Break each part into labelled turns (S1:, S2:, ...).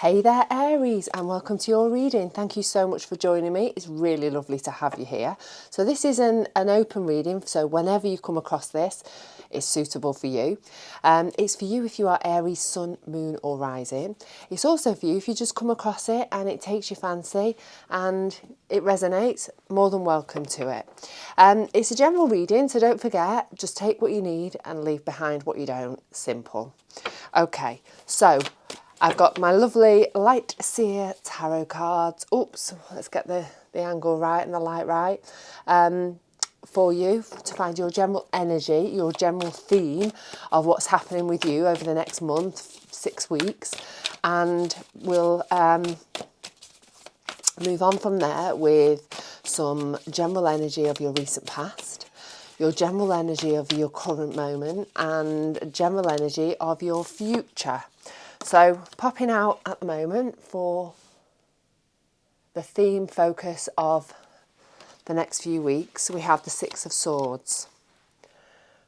S1: Hey there Aries, and welcome to your reading. Thank you so much for joining me. It's really lovely to have you here. So this is an open reading, so whenever you come across this, it's suitable for you. It's for you if you are Aries, Sun, Moon or Rising. It's also for you if you just come across it and it takes your fancy and it resonates, more than welcome to it. It's a general reading, so don't forget, just take what you need and leave behind what you don't. Simple. Okay, so I've got my lovely Light Seer Tarot cards. Oops, let's get the angle right and the light right. For you to find your general energy, your general theme of what's happening with you over the next month, 6 weeks. And we'll move on from there with some general energy of your recent past, your general energy of your current moment, and general energy of your future. So popping out at the moment for the theme focus of the next few weeks, we have the Six of Swords.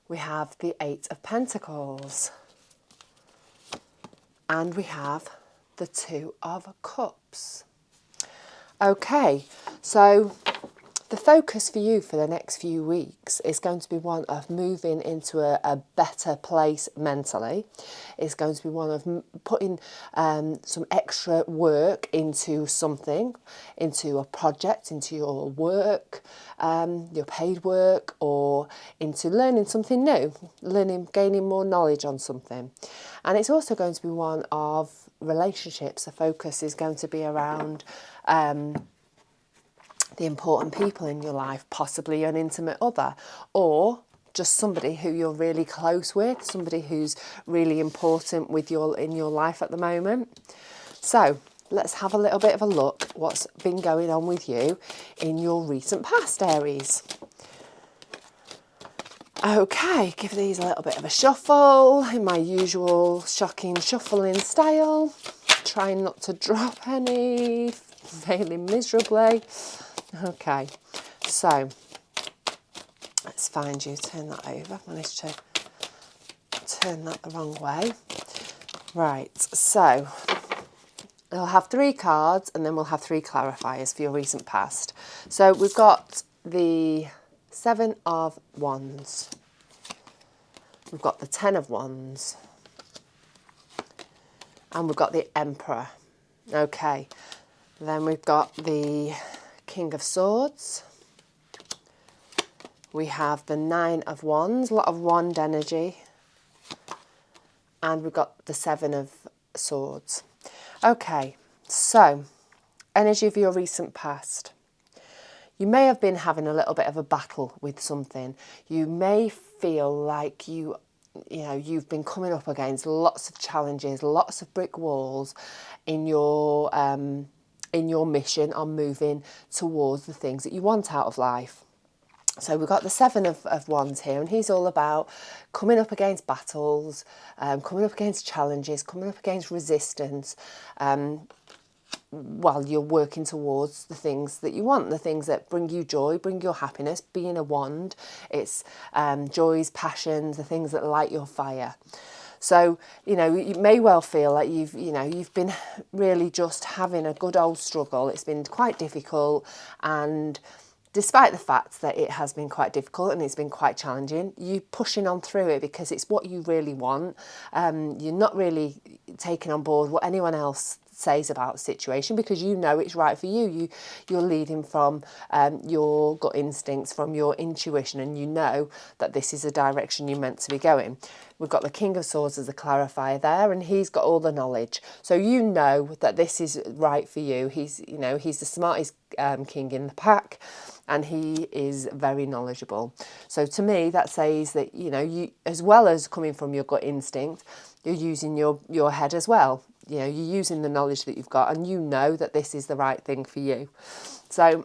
S1: We have the Eight of Pentacles. And we have the Two of Cups. Okay, so the focus for you for the next few weeks is going to be one of moving into a better place mentally. It's going to be one of putting some extra work into something, into a project, into your work, your paid work, or into learning something new, gaining more knowledge on something. And it's also going to be one of relationships. The focus is going to be around the important people in your life, possibly an intimate other, or just somebody who you're really close with, somebody who's really important in your life at the moment. So let's have a little bit of a look what's been going on with you in your recent past, Aries. Okay, give these a little bit of a shuffle in my usual shocking shuffling style. Trying not to drop any, failing miserably. Okay, so let's find you, turn that over. I managed to turn that the wrong way. Right, so I'll have 3 cards and then we'll have 3 clarifiers for your recent past. So we've got the 7 of Wands. We've got the 10 of Wands. And we've got the Emperor. Okay, then we've got the King of Swords. We have the 9 of Wands, a lot of wand energy. And we've got the 7 of Swords. Okay, so energy of your recent past. You may have been having a little bit of a battle with something. You may feel like you've been coming up against lots of challenges, lots of brick walls in your mission on moving towards the things that you want out of life. So we've got the 7 of Wands here, and he's all about coming up against battles, coming up against challenges, coming up against resistance, while you're working towards the things that you want, the things that bring you joy, bring your happiness. Being a wand, it's joys, passions, the things that light your fire. So, you may well feel like you've been really just having a good old struggle. It's been quite difficult, and despite the fact that it has been quite difficult and it's been quite challenging, you're pushing on through it because it's what you really want. You're not really taking on board what anyone else says about the situation because you know it's right for you. You're leading from your gut instincts, from your intuition, and you know that this is a direction you're meant to be going. We've got the King of Swords as a clarifier there, and he's got all the knowledge. So you know that this is right for you. He's the smartest king in the pack, and he is very knowledgeable. So to me, that says that, you, as well as coming from your gut instinct, you're using your head as well. You're using the knowledge that you've got, and you know that this is the right thing for you. So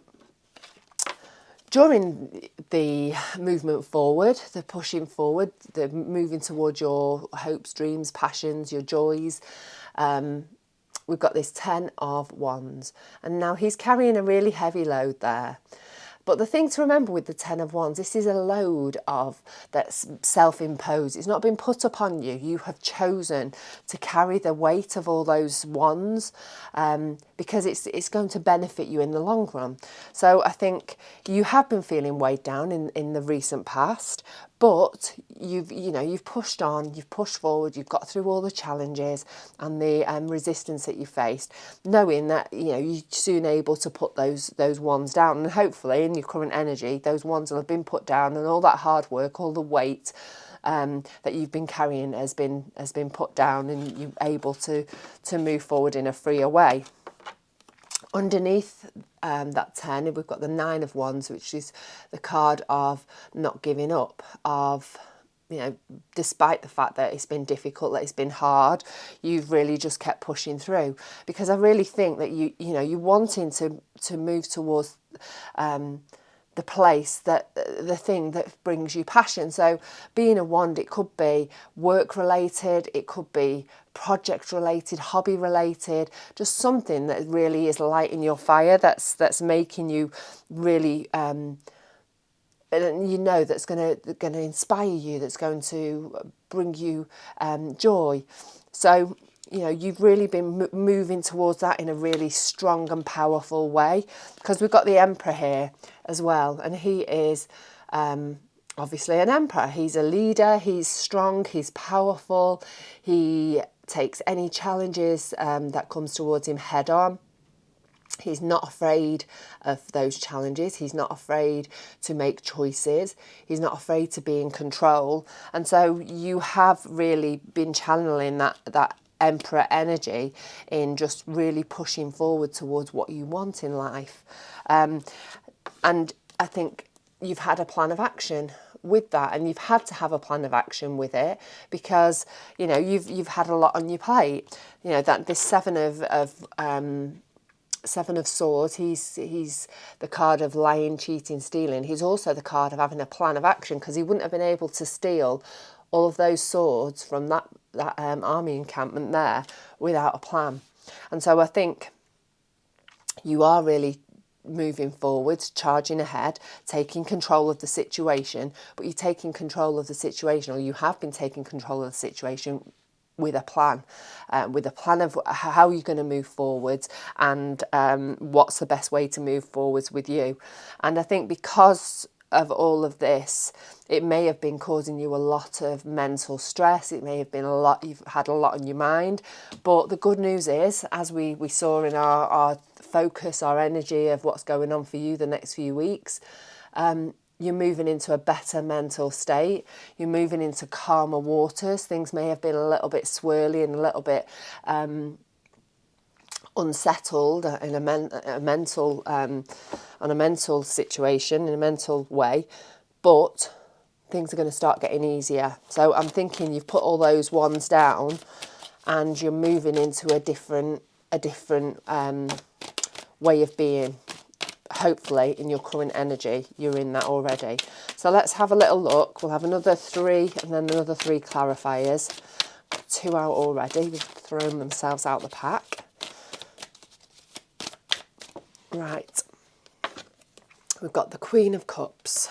S1: during the movement forward, the pushing forward, the moving towards your hopes, dreams, passions, your joys, we've got this 10 of Wands. And now he's carrying a really heavy load there. But the thing to remember with the Ten of Wands, this is a load of that's self-imposed. It's not been put upon you. You have chosen to carry the weight of all those wands, because it's going to benefit you in the long run. So I think you have been feeling weighed down in the recent past, but you've pushed on, you've pushed forward, you've got through all the challenges and the resistance that you faced, knowing that you're soon able to put those wands down, and hopefully in your current energy those wands will have been put down, and all that hard work, all the weight that you've been carrying has been put down, and you're able to move forward in a freer way. Underneath that 10, we've got the 9 of Wands, which is the card of not giving up, of, despite the fact that it's been difficult, that it's been hard, you've really just kept pushing through. Because I really think that you're wanting to move towards the place, that the thing that brings you passion. So being a wand, it could be work related, it could be project related, hobby related, just something that really is lighting your fire, that's making you really that's going to inspire you, that's going to bring you joy. So you've really been moving towards that in a really strong and powerful way, because we've got the Emperor here as well, and he is obviously an Emperor. He's a leader, he's strong, he's powerful, he takes any challenges that comes towards him head on. He's not afraid of those challenges. He's not afraid to make choices. He's not afraid to be in control. And so you have really been channeling that Emperor energy in just really pushing forward towards what you want in life. And I think you've had a plan of action with that, and you've had to have a plan of action with it, because you've had a lot on your plate. That this Seven of Swords, he's the card of lying, cheating, stealing. He's also the card of having a plan of action, because he wouldn't have been able to steal all of those swords from that army encampment there without a plan. And so I think you are really moving forward, charging ahead, taking control of the situation, but you're taking control of the situation, or you have been taking control of the situation with a plan of how you're going to move forwards, and what's the best way to move forwards with you. And I think because of all of this, it may have been causing you a lot of mental stress. It may have been you've had a lot on your mind. But the good news is, as we saw in our focus, our energy of what's going on for you the next few weeks, you're moving into a better mental state. You're moving into calmer waters. Things may have been a little bit swirly and a little bit unsettled in a mental situation, in a mental way, but things are going to start getting easier. So I'm thinking you've put all those wands down, and you're moving into a different way of being. Hopefully in your current energy you're in that already. So let's have a little look. We'll have another 3 and then another 3 clarifiers. Got 2 out already. They've thrown themselves out the pack. Right, we've got the Queen of Cups,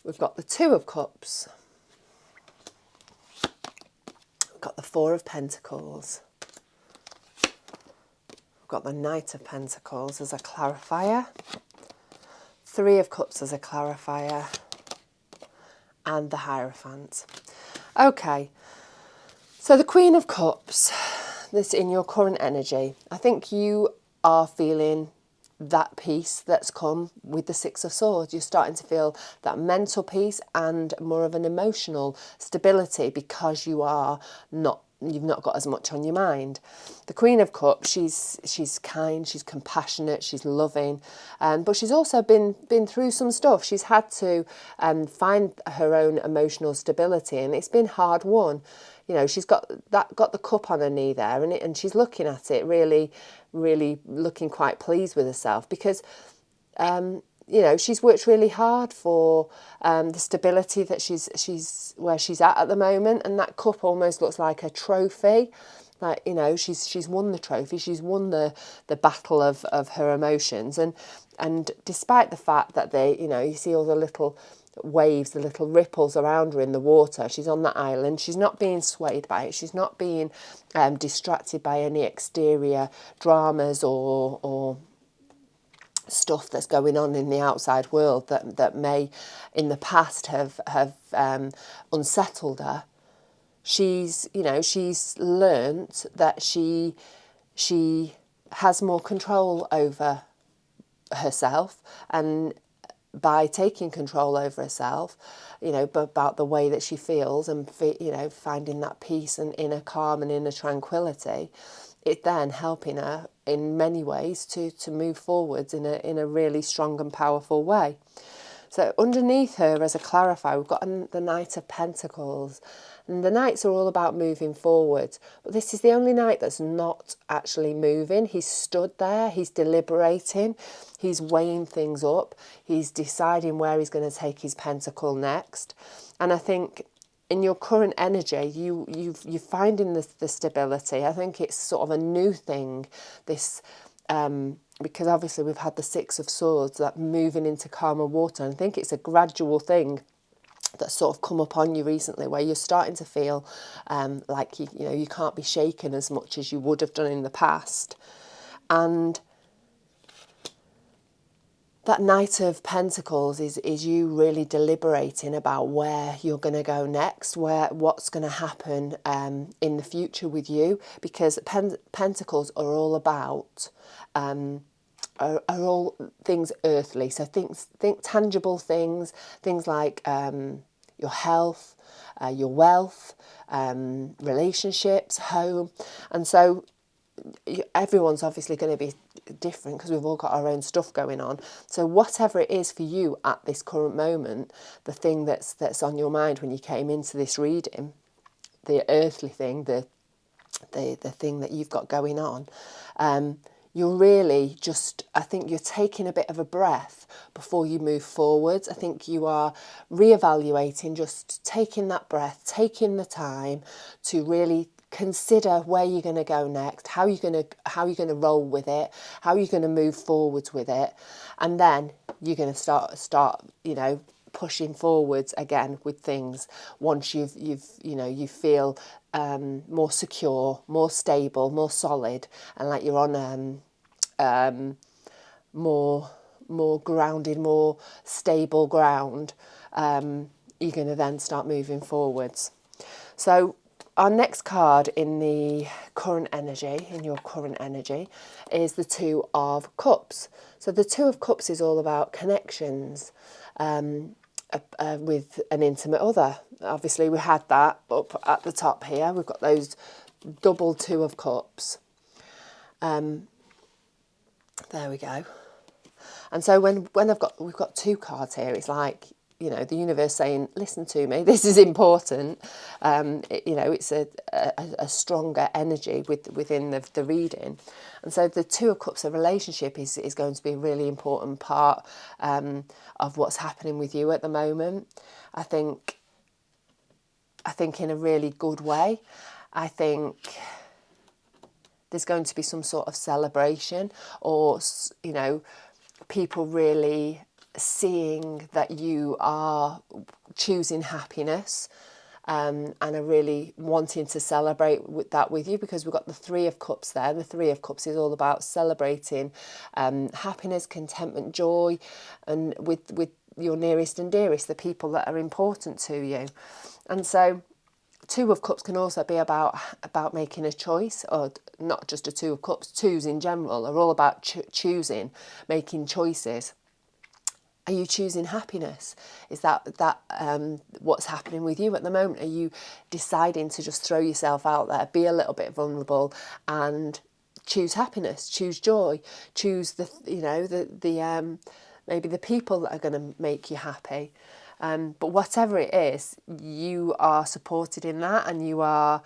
S1: we've got the 2 of Cups, we've got the 4 of Pentacles, we've got the Knight of Pentacles as a clarifier, 3 of Cups as a clarifier, and the Hierophant. Okay, so the Queen of Cups, this in your current energy, I think you are feeling that peace that's come with the 6 of Swords. You're starting to feel that mental peace and more of an emotional stability, because you've not got as much on your mind. The Queen of Cups, she's kind, she's compassionate, she's loving, but she's also been through some stuff. She's had to find her own emotional stability, and it's been hard won. She's got the cup on her knee there, and she's looking at it really, really looking quite pleased with herself, because she's worked really hard for the stability that she's where she's at the moment, and that cup almost looks like a trophy. Like, you know, she's won the trophy, she's won the battle of her emotions, and despite the fact that they, you know, you see all the little waves, the little ripples around her in the water, she's on that island, she's not being swayed by it, she's not being distracted by any exterior dramas or stuff that's going on in the outside world that may in the past have unsettled her. She's, you know, she's learnt that she has more control over herself, and by taking control over herself, you know, about the way that she feels and, you know, finding that peace and inner calm and inner tranquility, it's then helping her in many ways to move forwards in a really strong and powerful way. So underneath her as a clarifier, we've got the Knight of Pentacles. And the Knights are all about moving forward. But this is the only Knight that's not actually moving. He's stood there, he's deliberating, he's weighing things up, he's deciding where he's going to take his pentacle next. And I think in your current energy, you're finding the stability. I think it's sort of a new thing, this... because obviously we've had the Six of Swords, that moving into calmer water. And I think it's a gradual thing that's sort of come upon you recently, where you're starting to feel like you know, you can't be shaken as much as you would have done in the past. And that Knight of Pentacles is you really deliberating about where you're going to go next, what's going to happen in the future with you, because Pentacles are all about are all things earthly. So think tangible things like your health, your wealth, relationships, home. And so everyone's obviously going to be different because we've all got our own stuff going on. So whatever it is for you at this current moment, the thing that's on your mind when you came into this reading, the earthly thing, the thing that you've got going on, you're really just, I think you're taking a bit of a breath before you move forwards. I think you are reevaluating, just taking that breath, taking the time to really consider where you're going to go next, how you're going to roll with it, how you're going to move forwards with it, and then you're going to start, you know, pushing forwards again with things once you feel more secure, more stable, more solid, and like you're on more grounded, more stable ground. You're going to then start moving forwards. So our next card in the current energy, in your current energy, is the Two of Cups. So the Two of Cups is all about connections with an intimate other. Obviously, we had that up at the top here. We've got those double Two of Cups. There we go. And so when we've got two cards here, it's like, you know, the universe saying, listen to me, this is important. You know, it's a stronger energy within the reading. And so the Two of Cups, a relationship is going to be a really important part of what's happening with you at the moment. I think in a really good way. I think there's going to be some sort of celebration, or, you know, people really seeing that you are choosing happiness, and are really wanting to celebrate with you, because we've got the Three of Cups there. The Three of Cups is all about celebrating happiness, contentment, joy, and with your nearest and dearest, the people that are important to you. And so Two of Cups can also be about making a choice, or not just a Two of Cups. Twos in general are all about choosing, making choices. Are you choosing happiness? Is that what's happening with you at the moment? Are you deciding to just throw yourself out there, be a little bit vulnerable, and choose happiness, choose joy, choose the maybe the people that are going to make you happy? But whatever it is, you are supported in that, and you are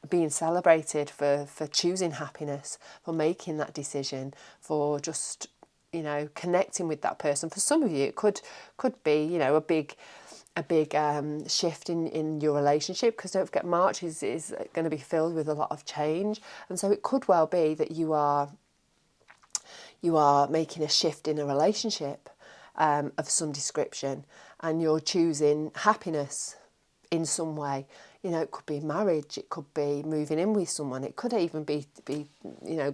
S1: being celebrated for choosing happiness, for making that decision, for just, you know, connecting with that person. For some of you, it could be, you know, a big a big shift in your relationship, because don't forget March is going to be filled with a lot of change, and so it could well be that you are making a shift in a relationship of some description, and you're choosing happiness in some way. You know, it could be marriage, it could be moving in with someone, it could even be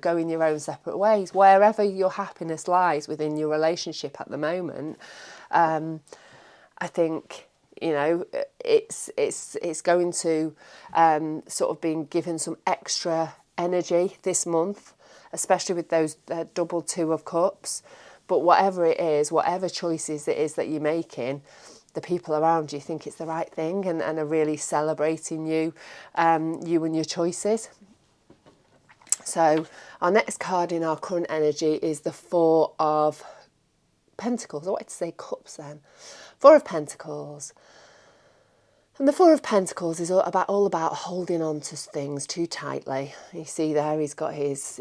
S1: going your own separate ways. Wherever your happiness lies within your relationship at the moment, I think, it's going to sort of being given some extra energy this month, especially with those double 2 of cups. But whatever it is, whatever choices it is that you're making, the people around you think it's the right thing and are really celebrating you and your choices. So our next card in our current energy is the 4 of Pentacles. I wanted to say cups then. 4 of Pentacles. And the 4 of Pentacles is all about holding on to things too tightly. You see there, he's got his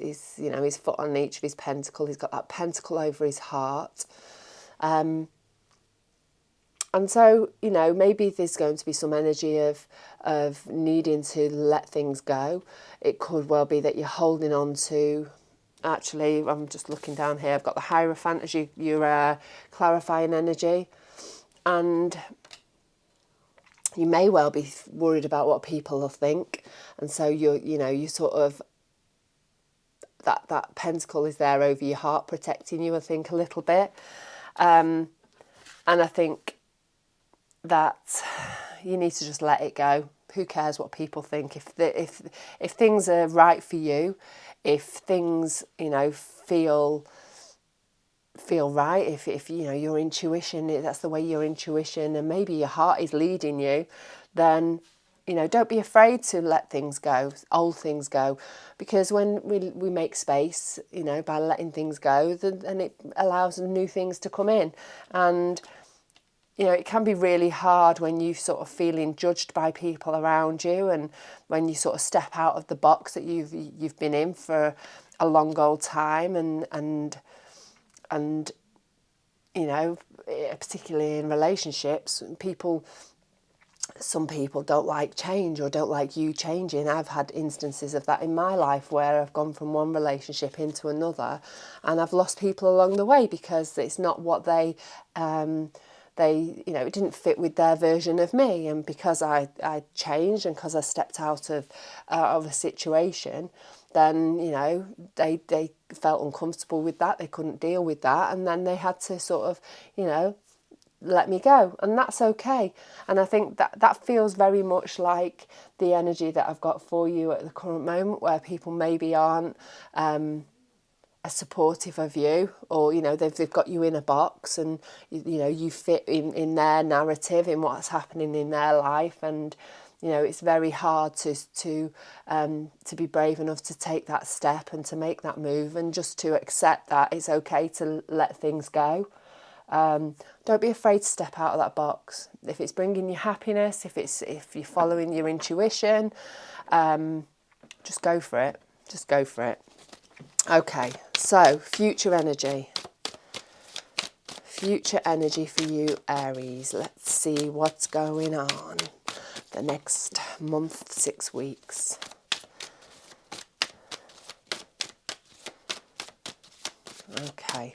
S1: foot on each of his pentacle. He's got that pentacle over his heart. And so, maybe there's going to be some energy of needing to let things go. It could well be that you're holding on to, actually, I'm just looking down here, I've got the Hierophant as your clarifying energy. And you may well be worried about what people will think. And so you sort of, that pentacle is there over your heart protecting you, I think, a little bit. And I think that you need to just let it go. Who cares what people think? If things are right for you, if things feel right, if your intuition, that's the way your intuition and maybe your heart is leading you, then don't be afraid to let things go, old things go, because when we make space, by letting things go, then it allows new things to come in. And it can be really hard when you sort of feeling judged by people around you, and when you sort of step out of the box that you've been in for a long old time, and particularly in relationships, some people don't like change or don't like you changing. I've had instances of that in my life where I've gone from one relationship into another, and I've lost people along the way because it's not what they it didn't fit with their version of me. And because I changed and because I stepped out of a situation, then, they felt uncomfortable with that. They couldn't deal with that. And then they had to sort of, let me go. And that's okay. And I think that feels very much like the energy that I've got for you at the current moment, where people maybe aren't as supportive of you, or they've got you in a box, and you fit in their narrative, in what's happening in their life. And it's very hard to be brave enough to take that step and to make that move, and just to accept that it's okay to let things go. Don't be afraid to step out of that box. If it's bringing you happiness, if you're following your intuition, just go for it. Just go for it. Okay, so future energy. Future energy for you, Aries. Let's see what's going on the next month, 6 weeks. Okay,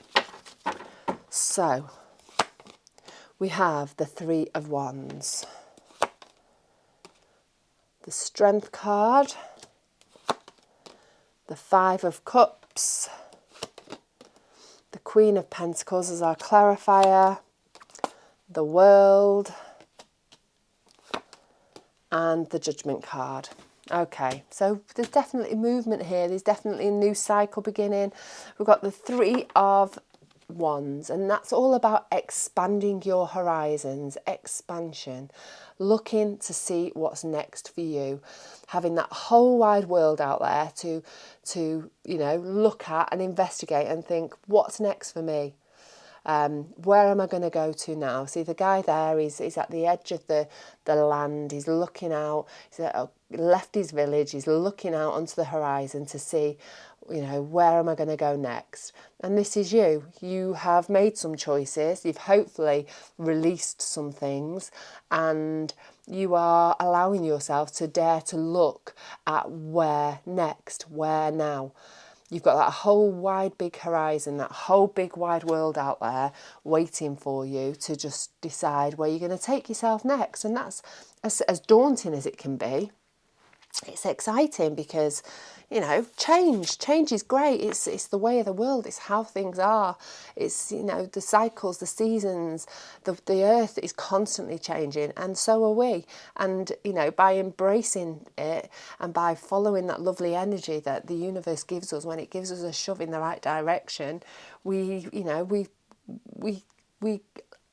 S1: so we have the 3 of Wands, the Strength card, the 5 of Cups, the Queen of Pentacles as our clarifier, the World, and the Judgment card. Okay, so there's definitely movement here. There's definitely a new cycle beginning. We've got the 3 of Wands, and that's all about expanding your horizons, expansion, looking to see what's next for you, having that whole wide world out there to look at and investigate and think, what's next for me? Where am I going to go to now? See, the guy there is at the edge of the land. He's looking out. He's left his village. He's looking out onto the horizon to see You know, where am I going to go next? And this is you. You have made some choices. You've hopefully released some things, and you are allowing yourself to dare to look at where next, where now. You've got that whole wide big horizon, that whole big wide world out there waiting for you to just decide where you're going to take yourself next. And that's as daunting as it can be. It's exciting because, you know, change is great. It's the way of the world. It's how things are. It's, you know, the cycles, the seasons, the earth is constantly changing, and so are we. And, you know, by embracing it and by following that lovely energy that the universe gives us, when it gives us a shove in the right direction, we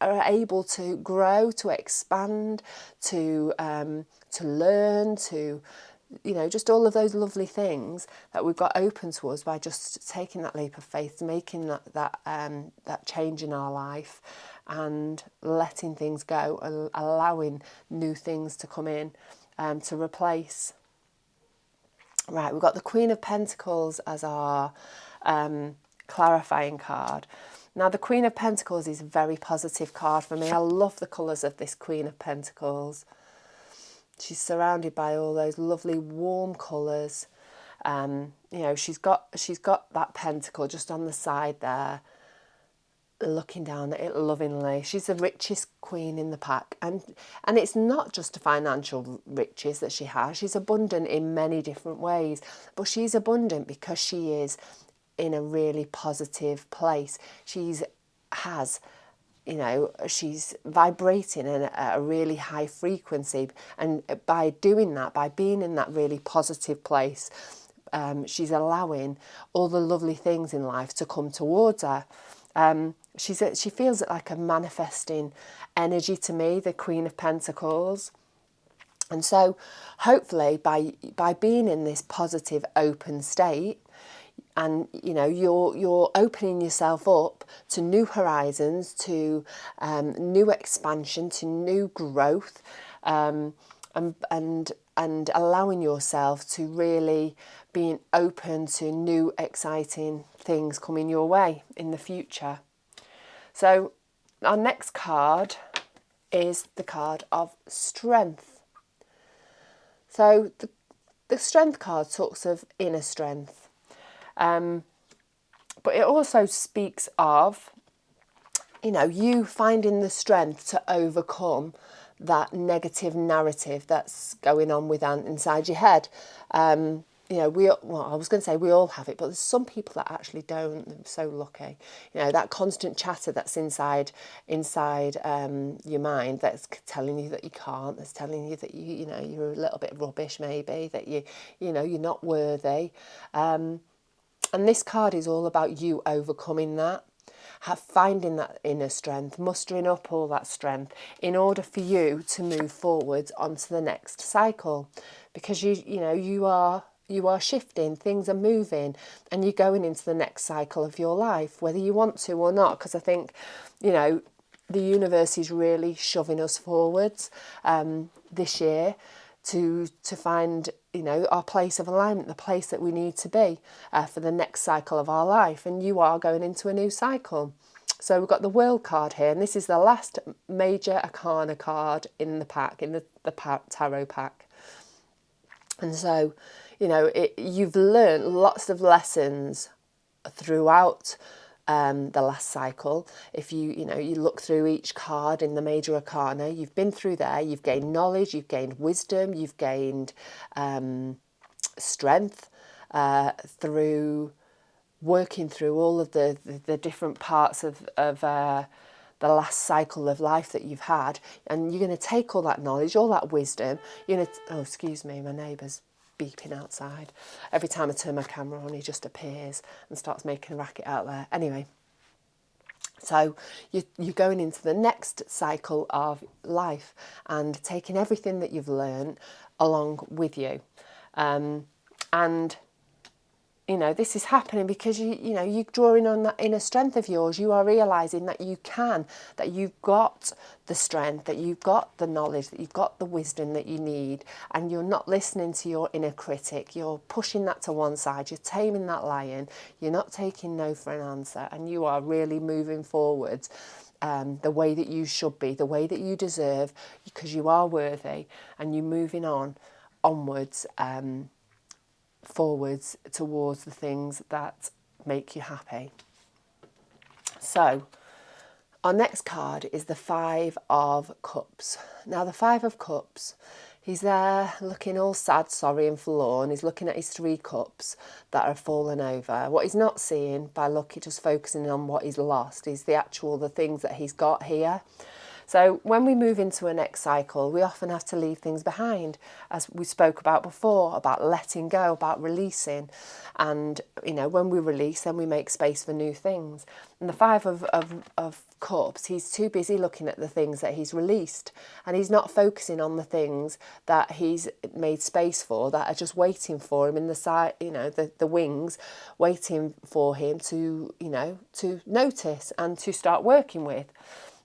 S1: are able to grow, to expand, to learn, to, you know, just all of those lovely things that we've got open to us by just taking that leap of faith, making that change in our life, and letting things go, and allowing new things to come in to replace. Right, we've got the Queen of Pentacles as our clarifying card. Now, the Queen of Pentacles is a very positive card for me. I love the colours of this Queen of Pentacles. She's surrounded by all those lovely warm colours. You know, she's got that pentacle just on the side there, looking down at it lovingly. She's the richest queen in the pack, and it's not just the financial riches that she has. She's abundant in many different ways, but she's abundant because she is in a really positive place. She's vibrating at a really high frequency, and by doing that, by being in that really positive place, she's allowing all the lovely things in life to come towards her. She feels like a manifesting energy to me, the Queen of Pentacles. And so hopefully by being in this positive open state, and you know, you're opening yourself up to new horizons, to new expansion, to new growth, and allowing yourself to really being open to new exciting things coming your way in the future. So our next card is the card of Strength. So the Strength card talks of inner strength. But it also speaks of, you know, you finding the strength to overcome that negative narrative that's going on inside your head. You know, I was going to say we all have it, but there's some people that actually don't. I'm so lucky. You know, that constant chatter that's inside your mind, that's telling you that you can't, that's telling you that you know, you're a little bit rubbish, maybe, that you know, you're not worthy. And this card is all about you overcoming that, finding that inner strength, mustering up all that strength in order for you to move forwards onto the next cycle. Because you are shifting, things are moving, and you're going into the next cycle of your life, whether you want to or not. Because I think, you know, the universe is really shoving us forwards this year to find, you know, our place of alignment, the place that we need to be for the next cycle of our life. And you are going into a new cycle. So we've got the World card here, and this is the last major arcana card in the pack, in the tarot pack. And so, you know, you've learned lots of lessons throughout the last cycle. If you look through each card in the major arcana, you've been through there, you've gained knowledge, you've gained wisdom, you've gained strength through working through all of the different parts of the last cycle of life that you've had. And you're going to take all that knowledge, all that wisdom, oh, excuse me, my neighbour's beeping outside. Every time I turn my camera on, he just appears and starts making a racket out there. Anyway, so you're going into the next cycle of life and taking everything that you've learned along with you. And, you know, this is happening because you know, you're drawing on that inner strength of yours. You are realizing that you can, that you've got the strength, that you've got the knowledge, that you've got the wisdom that you need, and you're not listening to your inner critic. You're pushing that to one side. You're taming that lion. You're not taking no for an answer, and you are really moving forward the way that you should be, the way that you deserve, because you are worthy, and you're moving onwards, forwards towards the things that make you happy. So our next card is the Five of Cups. Now the Five of Cups, he's there looking all sad, sorry and forlorn. He's looking at his 3 cups that are fallen over. What he's not seeing by just focusing on what he's lost is the things that he's got here. So when we move into a next cycle, we often have to leave things behind, as we spoke about before, about letting go, about releasing. And, you know, when we release, then we make space for new things. And the Five of Cups, he's too busy looking at the things that he's released, and he's not focusing on the things that he's made space for, that are just waiting for him in the side, you know, the wings, waiting for him to, you know, to notice and to start working with.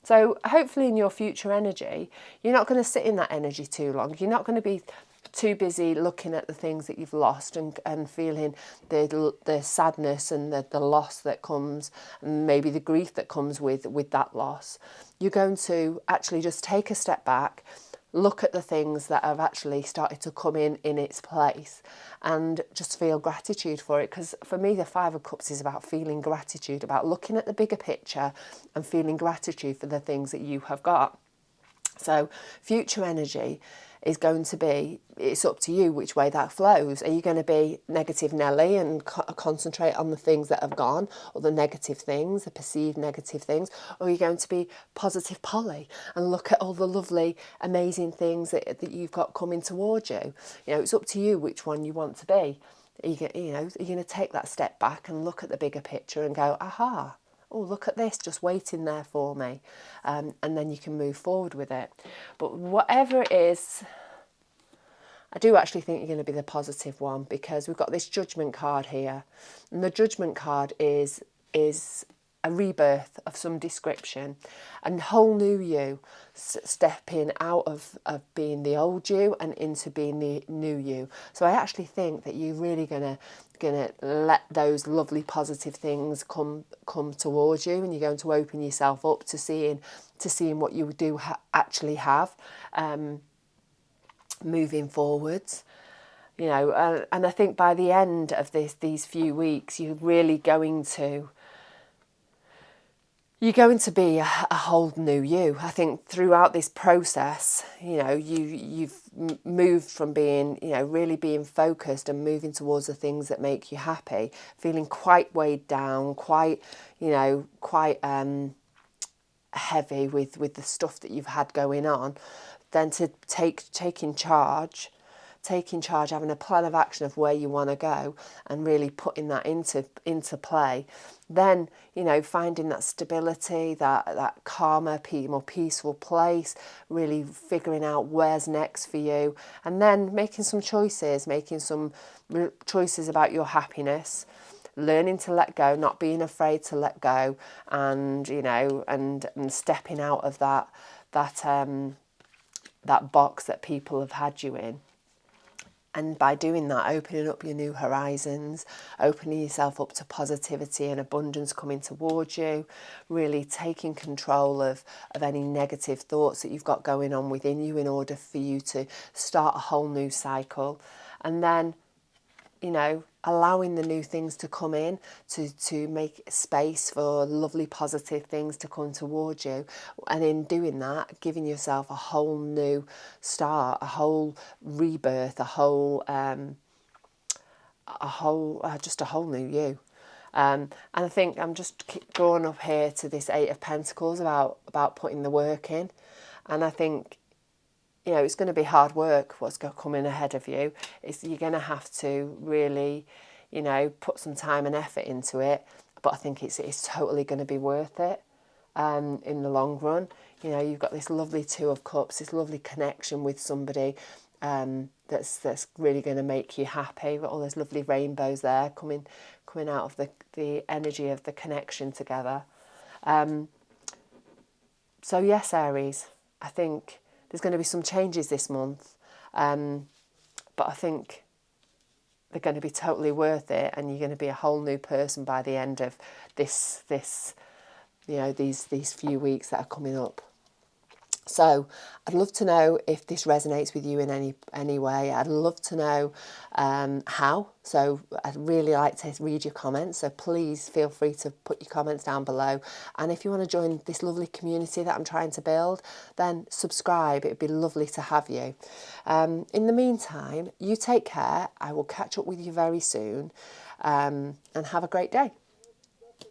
S1: So hopefully in your future energy, you're not going to sit in that energy too long. You're not going to be too busy looking at the things that you've lost and feeling the sadness and the loss that comes, and maybe the grief that comes with that loss. You're going to actually just take a step back, look at the things that have actually started to come in its place, and just feel gratitude for it. Because for me, the Five of Cups is about feeling gratitude, about looking at the bigger picture and feeling gratitude for the things that you have got. So future energy is going to be, it's up to you which way that flows. Are you going to be negative Nelly and concentrate on the things that have gone, or the negative things, the perceived negative things? Or are you going to be positive Polly and look at all the lovely, amazing things that you've got coming towards you? You know, it's up to you which one you want to be. You're going to take that step back and look at the bigger picture and go, aha, oh, look at this, just waiting there for me. And then you can move forward with it. But whatever it is, I do actually think you're going to be the positive one, because we've got this Judgment card here. And the Judgment card is a rebirth of some description, a whole new you, stepping out of being the old you and into being the new you. So I actually think that you're really gonna let those lovely positive things come towards you, and you're going to open yourself up to seeing what you do actually have moving forwards. You know, and I think by the end of these few weeks, you're really going to be a whole new you. I think throughout this process, you know, you've moved from being, you know, really being focused and moving towards the things that make you happy, feeling quite weighed down, quite heavy with the stuff that you've had going on, then to taking charge, having a plan of action of where you want to go, and really putting that into play. Then, you know, finding that stability, that calmer, more peaceful place, really figuring out where's next for you, and then making some choices about your happiness, learning to let go, not being afraid to let go, and, you know, and stepping out of that box that people have had you in. And by doing that, opening up your new horizons, opening yourself up to positivity and abundance coming towards you, really taking control of any negative thoughts that you've got going on within you, in order for you to start a whole new cycle. And then, you know, allowing the new things to come in, to make space for lovely positive things to come towards you. And in doing that, giving yourself a whole new start, a whole rebirth, just a whole new you. And I think I'm just drawing up here to this Eight of Pentacles about putting the work in. And I think, you know, it's going to be hard work, what's coming ahead of you. You're going to have to really, you know, put some time and effort into it. But I think it's totally going to be worth it in the long run. You know, you've got this lovely Two of Cups, this lovely connection with somebody that's really going to make you happy. We've got all those lovely rainbows there coming out of the energy of the connection together. So yes, Aries, I think there's going to be some changes this month, but I think they're going to be totally worth it, and you're going to be a whole new person by the end of this these few weeks that are coming up. So I'd love to know if this resonates with you in any way. I'd love to know how. So I'd really like to read your comments. So please feel free to put your comments down below. And if you want to join this lovely community that I'm trying to build, then subscribe. It'd be lovely to have you. In the meantime, you take care. I will catch up with you very soon. And have a great day.